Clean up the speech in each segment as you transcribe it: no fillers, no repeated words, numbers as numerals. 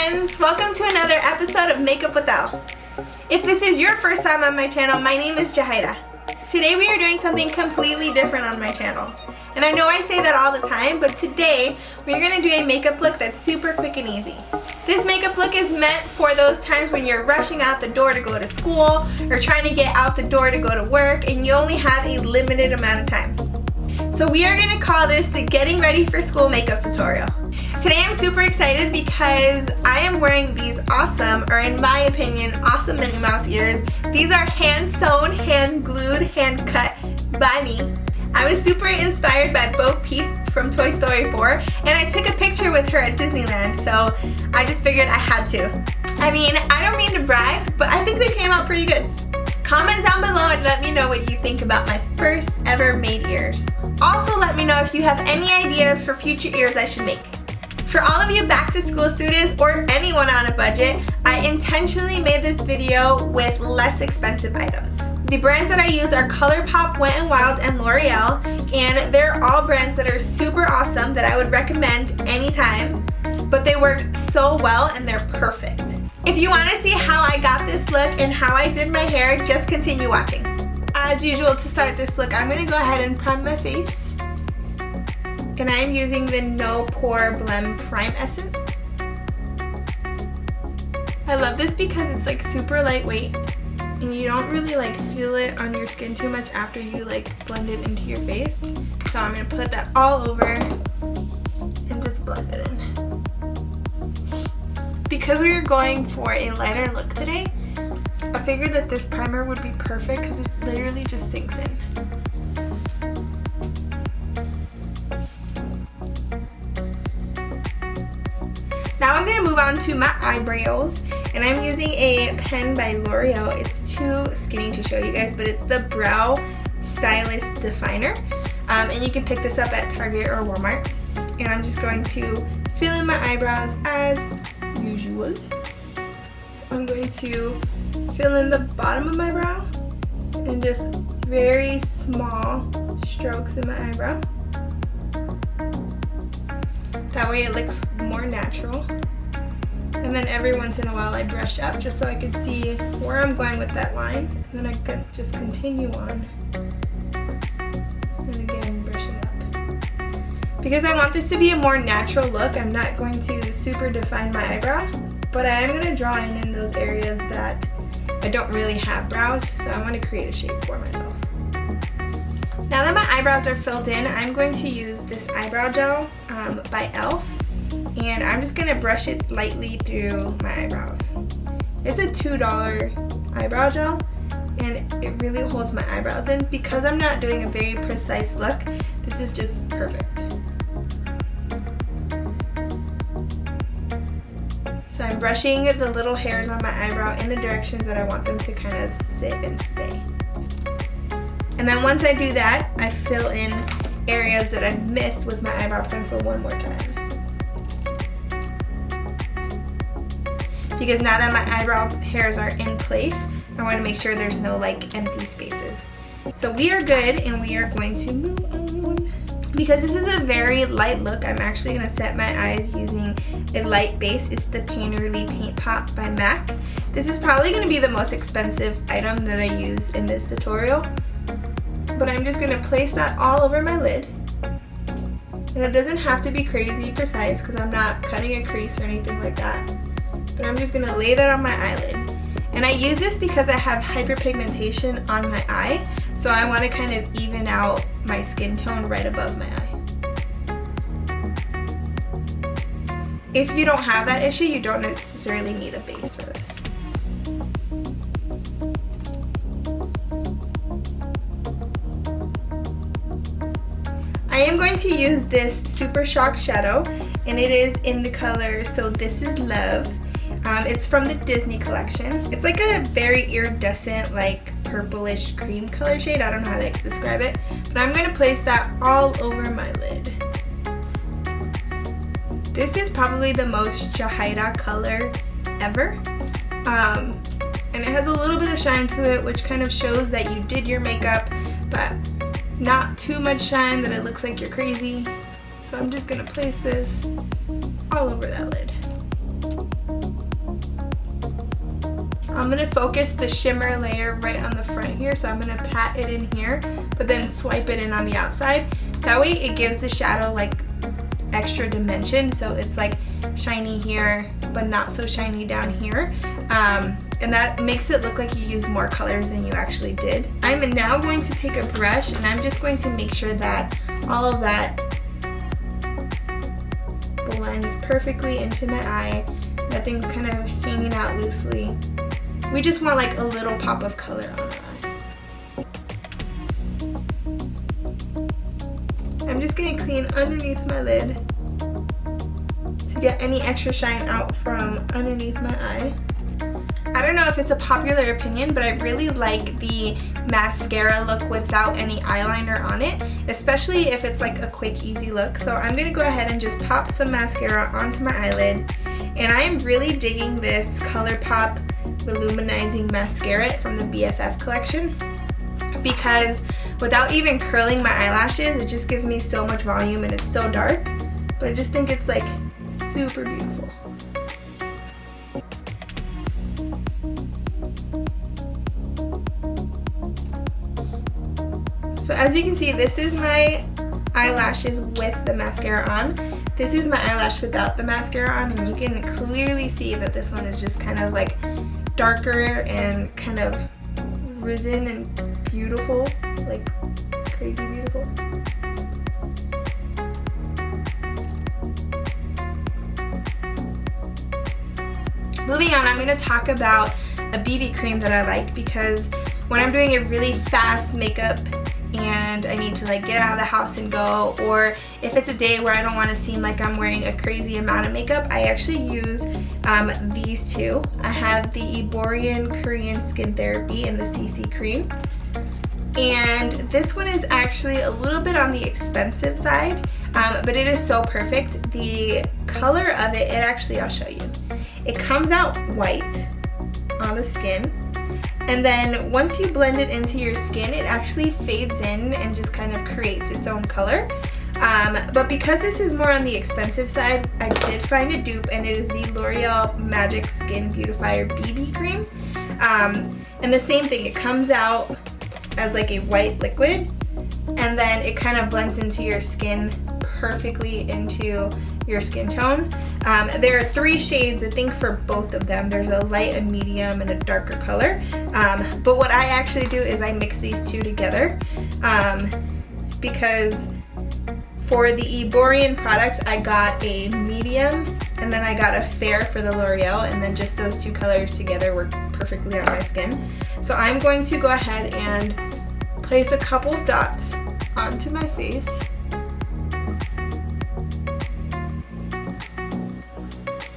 friends! Welcome to another episode of Makeup with Elle. If this is your first time on my channel, my name is Llajaira. Today we are doing something completely different on my channel. And I know I say that all the time, but today we're going to do a makeup look that's super quick and easy. This makeup look is meant for those times when you're rushing out the door to go to school or trying to get out the door to go to work and you only have a limited amount of time. So we are going to call this the Getting Ready for School makeup tutorial. Today I'm super excited because I am wearing these awesome, or in my opinion, awesome Minnie Mouse ears. These are hand sewn, hand glued, hand cut by me. I was super inspired by Bo Peep from Toy Story 4 and I took a picture with her at Disneyland, so I just figured I had to. I mean, I don't mean to brag, but I think they came out pretty good. Comment down below and let me know what you think about my first ever made ears. Also let me know if you have any ideas for future ears I should make. For all of you back to school students or anyone on a budget, I intentionally made this video with less expensive items. The brands that I use are ColourPop, Wet n Wild, and L'Oreal, and they're all brands that are super awesome that I would recommend anytime, but they work so well and they're perfect. If you want to see how I got this look and how I did my hair, just continue watching. As usual, to start this look, I'm going to go ahead and prime my face. And I'm using the No Pore Blem Prime Essence. I love this because it's like super lightweight and you don't really like feel it on your skin too much after you like blend it into your face. So I'm going to put that all over and just blend it in. Because we are going for a lighter look today, I figured that this primer would be perfect because it literally just sinks in. Now I'm going to move on to my eyebrows, and I'm using a pen by L'Oreal. It's too skinny to show you guys, but it's the Brow Stylist Definer. And you can pick this up at Target or Walmart. And I'm just going to fill in my eyebrows as usual. I'm going to fill in the bottom of my brow and just very small strokes in my eyebrow. That way it looks more natural. And then every once in a while I brush up just so I can see where I'm going with that line. And then I can just continue on. And again, brushing up. Because I want this to be a more natural look, I'm not going to super define my eyebrow, but I am going to draw in those areas that I don't really have brows, so I want to create a shape for myself. Now that my eyebrows are filled in, I'm going to use this eyebrow gel by e.l.f. and I'm just going to brush it lightly through my eyebrows. It's a $2 eyebrow gel and it really holds my eyebrows in. Because I'm not doing a very precise look, this is just perfect. So I'm brushing the little hairs on my eyebrow in the directions that I want them to kind of sit and stay. And then once I do that, I fill in areas that I've missed with my eyebrow pencil one more time. Because now that my eyebrow hairs are in place, I want to make sure there's no like empty spaces. So we are good and we are going to move on. Because this is a very light look, I'm actually going to set my eyes using a light base. It's the Painterly Paint Pot by MAC. This is probably going to be the most expensive item that I use in this tutorial. But I'm just going to place that all over my lid. And it doesn't have to be crazy precise because I'm not cutting a crease or anything like that. But I'm just going to lay that on my eyelid. And I use this because I have hyperpigmentation on my eye. So I want to kind of even out my skin tone right above my eye. If you don't have that issue, you don't necessarily need a base for this. I am going to use this Super Shock shadow, and it is in the color So This Is Love. It's from the Disney collection. It's like a very iridescent, like purplish cream color shade. I don't know how to describe it, but I'm going to place that all over my lid. This is probably the most Llajaira color ever. And it has a little bit of shine to it, which kind of shows that you did your makeup, but not too much shine that it looks like you're crazy. So I'm just going to place this all over that lid. I'm going to focus the shimmer layer right on the front here. So I'm going to pat it in here, but then swipe it in on the outside. That way it gives the shadow like extra dimension. So it's like shiny here, but not so shiny down here. And that makes it look like you use more colors than you actually did. I'm now going to take a brush and I'm just going to make sure that all of that blends perfectly into my eye. Nothing's kind of hanging out loosely. We just want like a little pop of color on our eye. I'm just going to clean underneath my lid to get any extra shine out from underneath my eye. I don't know if it's a popular opinion, but I really like the mascara look without any eyeliner on it, especially if it's like a quick, easy look. So I'm going to go ahead and just pop some mascara onto my eyelid. And I am really digging this ColourPop Voluminizing Mascara from the BFF collection, because without even curling my eyelashes, it just gives me so much volume and it's so dark. But I just think it's like super beautiful. So as you can see, this is my eyelashes with the mascara on. This is my eyelash without the mascara on, and you can clearly see that this one is just kind of like darker and kind of risen and beautiful, like crazy beautiful. Moving on, I'm going to talk about a BB cream that I like, because when I'm doing a really fast makeup and I need to like get out of the house and go, or if it's a day where I don't want to seem like I'm wearing a crazy amount of makeup, I actually use these two. I have the Eborian Korean Skin Therapy and the CC cream, and this one is actually a little bit on the expensive side, but it is so perfect. The color of it actually, I'll show you. It comes out white on the skin, and then once you blend it into your skin, it actually fades in and just kind of creates its own color. But because this is more on the expensive side, I did find a dupe, and it is the L'Oreal Magic Skin Beautifier BB Cream. And the same thing, it comes out as like a white liquid, and then it kind of blends into your skin perfectly into your skin tone. There are 3 shades, I think, for both of them. There's a light, a medium, and a darker color. But what I actually do is I mix these two together, because for the Eborian products, I got a medium, and then I got a fair for the L'Oreal, and then just those 2 colors together work perfectly on my skin. So I'm going to go ahead and place a couple of dots onto my face.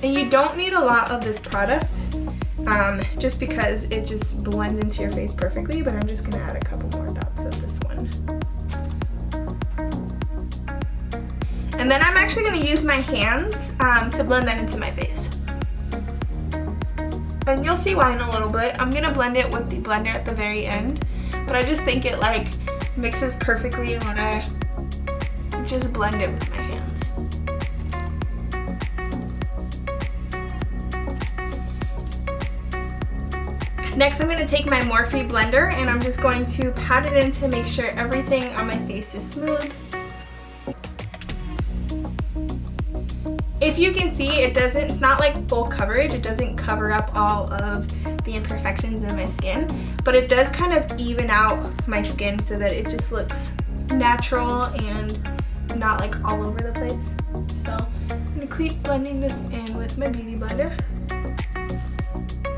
And you don't need a lot of this product, just because it just blends into your face perfectly, but I'm just going to add a couple more dots of this one. And then I'm actually going to use my hands to blend that into my face. And you'll see why in a little bit. I'm going to blend it with the blender at the very end, but I just think it like mixes perfectly when I just blend it with my hands. Next, I'm going to take my Morphe blender, and I'm just going to pat it in to make sure everything on my face is smooth. If you can see, it's not like full coverage. It doesn't cover up all of the imperfections in my skin, but it does kind of even out my skin so that it just looks natural and not like all over the place. So I'm going to keep blending this in with my beauty blender.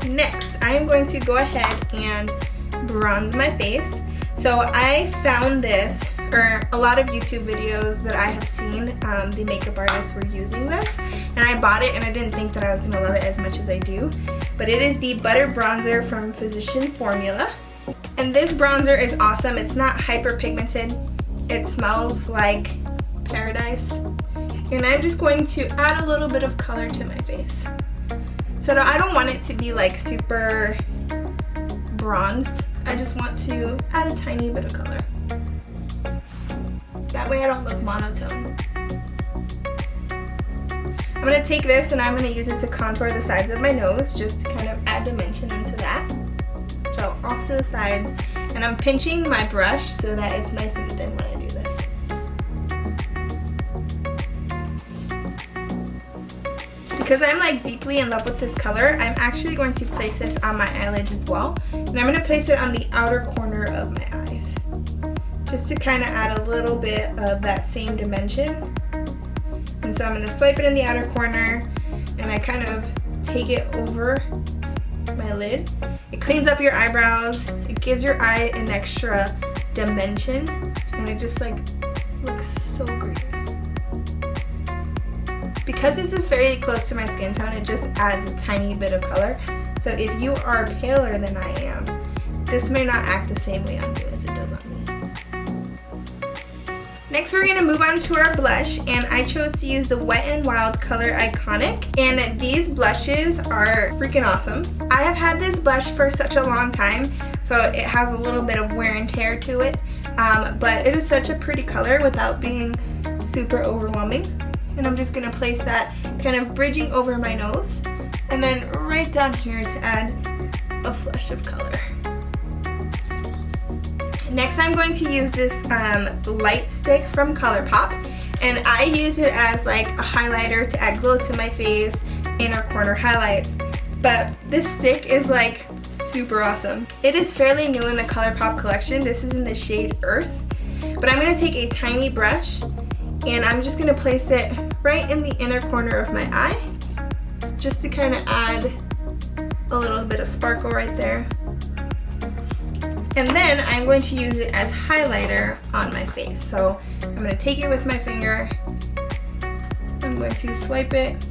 Next, I am going to go ahead and bronze my face. So I found this, or a lot of YouTube videos that I have seen, the makeup artists were using this, and I bought it, and I didn't think that I was going to love it as much as I do. But it is the Butter Bronzer from Physician Formula. And this bronzer is awesome. It's not hyperpigmented. It smells like paradise. And I'm just going to add a little bit of color to my face. So I don't want it to be like super bronzed. I just want to add a tiny bit of color. That way I don't look monotone. I'm going to take this and I'm going to use it to contour the sides of my nose, just to kind of add dimension into that. So off to the sides, and I'm pinching my brush so that it's nice and thin when I do this. Because I'm like deeply in love with this color, I'm actually going to place this on my eyelids as well. And I'm going to place it on the outer corner of my eyes, just to kind of add a little bit of that same dimension. And so I'm going to swipe it in the outer corner, and I kind of take it over my lid. It cleans up your eyebrows, it gives your eye an extra dimension, and it just like looks so great. Because this is very close to my skin tone, it just adds a tiny bit of color. So if you are paler than I am, this may not act the same way on you as it does on me. Next we're going to move on to our blush, and I chose to use the Wet n Wild Color Iconic, and these blushes are freaking awesome. I have had this blush for such a long time, so it has a little bit of wear and tear to it, but it is such a pretty color without being super overwhelming. And I'm just going to place that kind of bridging over my nose, and then right down here to add a flush of color. Next I'm going to use this light stick from ColourPop, and I use it as like a highlighter to add glow to my face, inner corner highlights. But this stick is like super awesome. It is fairly new in the ColourPop collection. This is in the shade Earth. But I'm going to take a tiny brush, and I'm just going to place it right in the inner corner of my eye, just to kind of add a little bit of sparkle right there. And then I'm going to use it as highlighter on my face. So I'm going to take it with my finger, I'm going to swipe it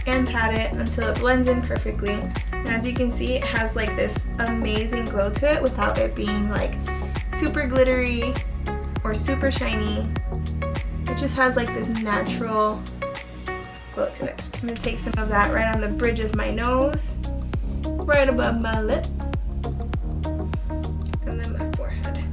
and pat it until it blends in perfectly. And as you can see, it has like this amazing glow to it without it being like super glittery or super shiny. It just has like this natural glow to it. I'm going to take some of that right on the bridge of my nose, right above my lip, and then my forehead.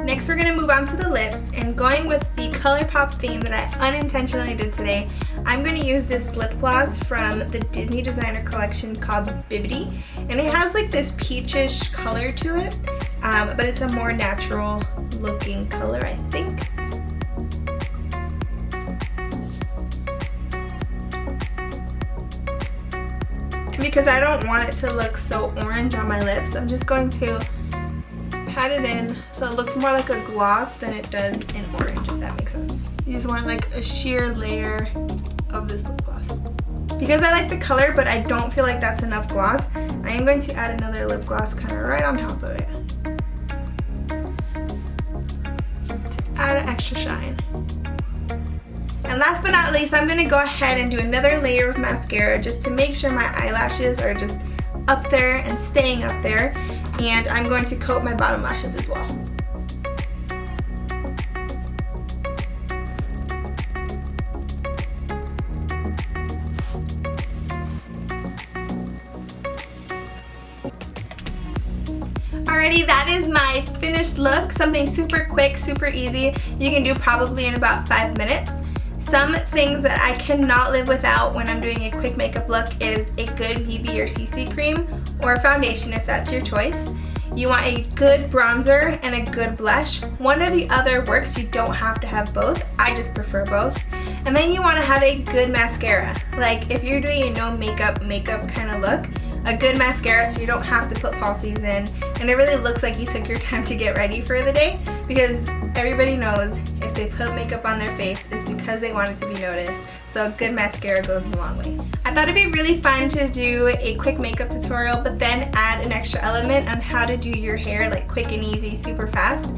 Next we're going to move on to the lips, and going with the ColourPop theme that I unintentionally did today, I'm going to use this lip gloss from the Disney designer collection called Bibbidi, and it has like this peachish color to it, but it's a more natural looking color, I think. Because I don't want it to look so orange on my lips, I'm just going to pat it in so it looks more like a gloss than it does in orange, if that makes sense. You just want like a sheer layer of this lip gloss. Because I like the color, but I don't feel like that's enough gloss, I am going to add another lip gloss kind of right on top of it to add an extra shine. And last but not least, I'm going to go ahead and do another layer of mascara just to make sure my eyelashes are just up there and staying up there. And I'm going to coat my bottom lashes as well. Alrighty, that is my finished look. Something super quick, super easy. You can do probably in about 5 minutes. Some things that I cannot live without when I'm doing a quick makeup look is a good BB or CC cream, or foundation if that's your choice. You want a good bronzer and a good blush. One or the other works, you don't have to have both. I just prefer both. And then you want to have a good mascara. Like if you're doing a no makeup kind of look, a good mascara so you don't have to put falsies in, and it really looks like you took your time to get ready for the day, because everybody knows if they put makeup on their face, it's because they want it to be noticed. So a good mascara goes a long way. I thought it'd be really fun to do a quick makeup tutorial, but then add an extra element on how to do your hair like quick and easy, super fast.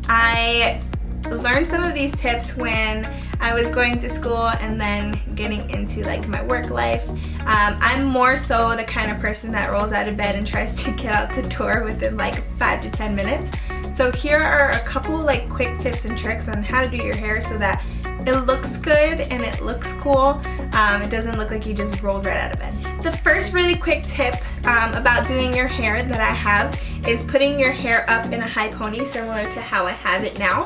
I learned some of these tips when I was going to school and then getting into like my work life. I'm more so the kind of person that rolls out of bed and tries to get out the door within like 5 to 10 minutes. So here are a couple like quick tips and tricks on how to do your hair so that it looks good and it looks cool. It doesn't look like you just rolled right out of bed. The first really quick tip about doing your hair that I have is putting your hair up in a high pony, similar to how I have it now.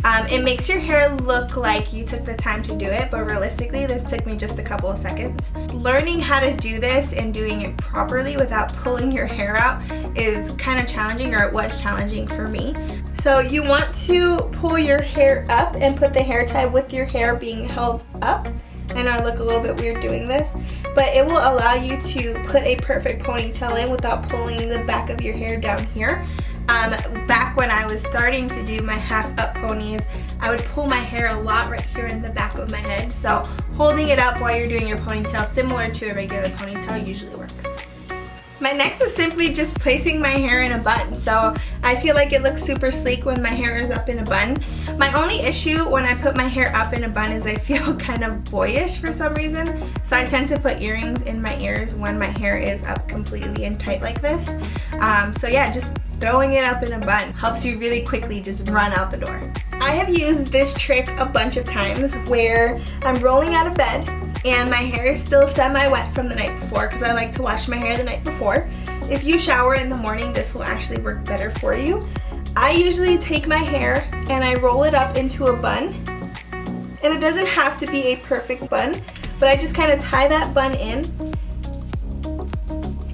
It makes your hair look like you took the time to do it, but realistically this took me just a couple of seconds. Learning how to do this and doing it properly without pulling your hair out is kind of challenging, or it was challenging for me. So you want to pull your hair up and put the hair tie with your hair being held up. I know I look a little bit weird doing this, but it will allow you to put a perfect ponytail in without pulling the back of your hair down here. Back when I was starting to do my half up ponies, I would pull my hair a lot right here in the back of my head. So holding it up while you're doing your ponytail, similar to a regular ponytail, usually works. My next is simply just placing my hair in a bun. So I feel like it looks super sleek when my hair is up in a bun. My only issue when I put my hair up in a bun is I feel kind of boyish for some reason. So I tend to put earrings in my ears when my hair is up completely and tight like this. So yeah, just throwing it up in a bun helps you really quickly just run out the door. I have used this trick a bunch of times where I'm rolling out of bed and my hair is still semi-wet from the night before, because I like to wash my hair the night before. If you shower in the morning, this will actually work better for you. I usually take my hair and I roll it up into a bun, and it doesn't have to be a perfect bun, but I just kind of tie that bun in.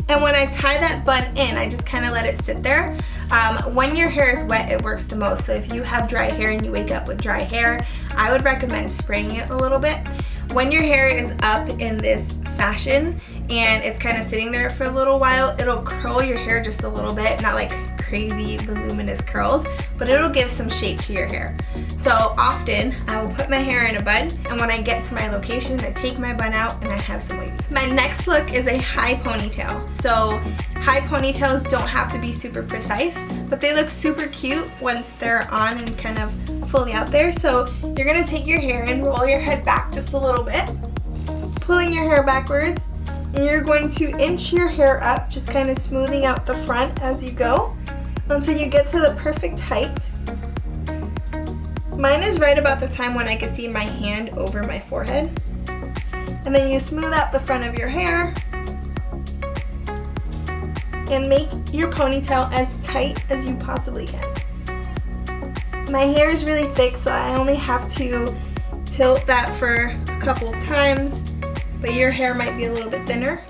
And when I tie that bun in, I just kind of let it sit there. When your hair is wet, it works the most. So if you have dry hair and you wake up with dry hair, I would recommend spraying it a little bit. When your hair is up in this fashion and it's kind of sitting there for a little while, it'll curl your hair just a little bit, not like crazy voluminous curls, but it'll give some shape to your hair. So often I will put my hair in a bun, and when I get to my location, I take my bun out and I have some wavy. My next look is a high ponytail. So high ponytails don't have to be super precise, but they look super cute once they're on and kind of fully out there. So you're gonna take your hair and roll your head back just a little bit, pulling your hair backwards, and you're going to inch your hair up, just kind of smoothing out the front as you go until you get to the perfect height. Mine is right about the time when I can see my hand over my forehead. And then you smooth out the front of your hair and make your ponytail as tight as you possibly can. My hair is really thick, so I only have to tilt that for a couple of times, but your hair might be a little bit thinner.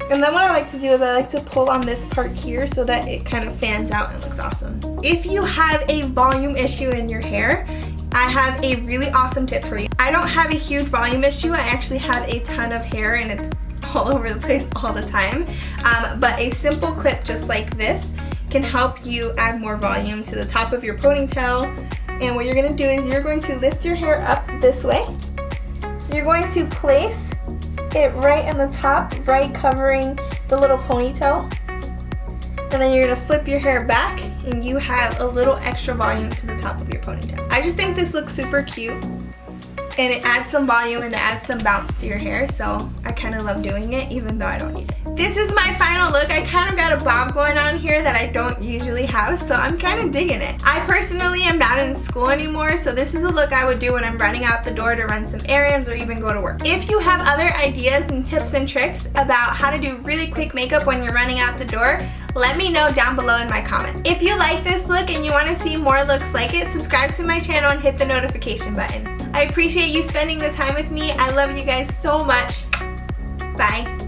And then what I like to do is I like to pull on this part here so that it kind of fans out and looks awesome. If you have a volume issue in your hair, I have a really awesome tip for you. I don't have a huge volume issue. I actually have a ton of hair and it's all over the place all the time. But a simple clip just like this can help you add more volume to the top of your ponytail. And what you're going to do is you're going to lift your hair up this way. You're going to place it right in the top, right covering the little ponytail. And then you're going to flip your hair back and you have a little extra volume to the top of your ponytail. I just think this looks super cute and it adds some volume and it adds some bounce to your hair, so I kind of love doing it even though I don't need it. This is my final look. I kind of got a bob going on here that I don't usually have, so I'm kind of digging it. I personally am not in school anymore, so this is a look I would do when I'm running out the door to run some errands or even go to work. If you have other ideas and tips and tricks about how to do really quick makeup when you're running out the door, let me know down below in my comments. If you like this look and you want to see more looks like it, subscribe to my channel and hit the notification button. I appreciate you spending the time with me. I love you guys so much. Bye.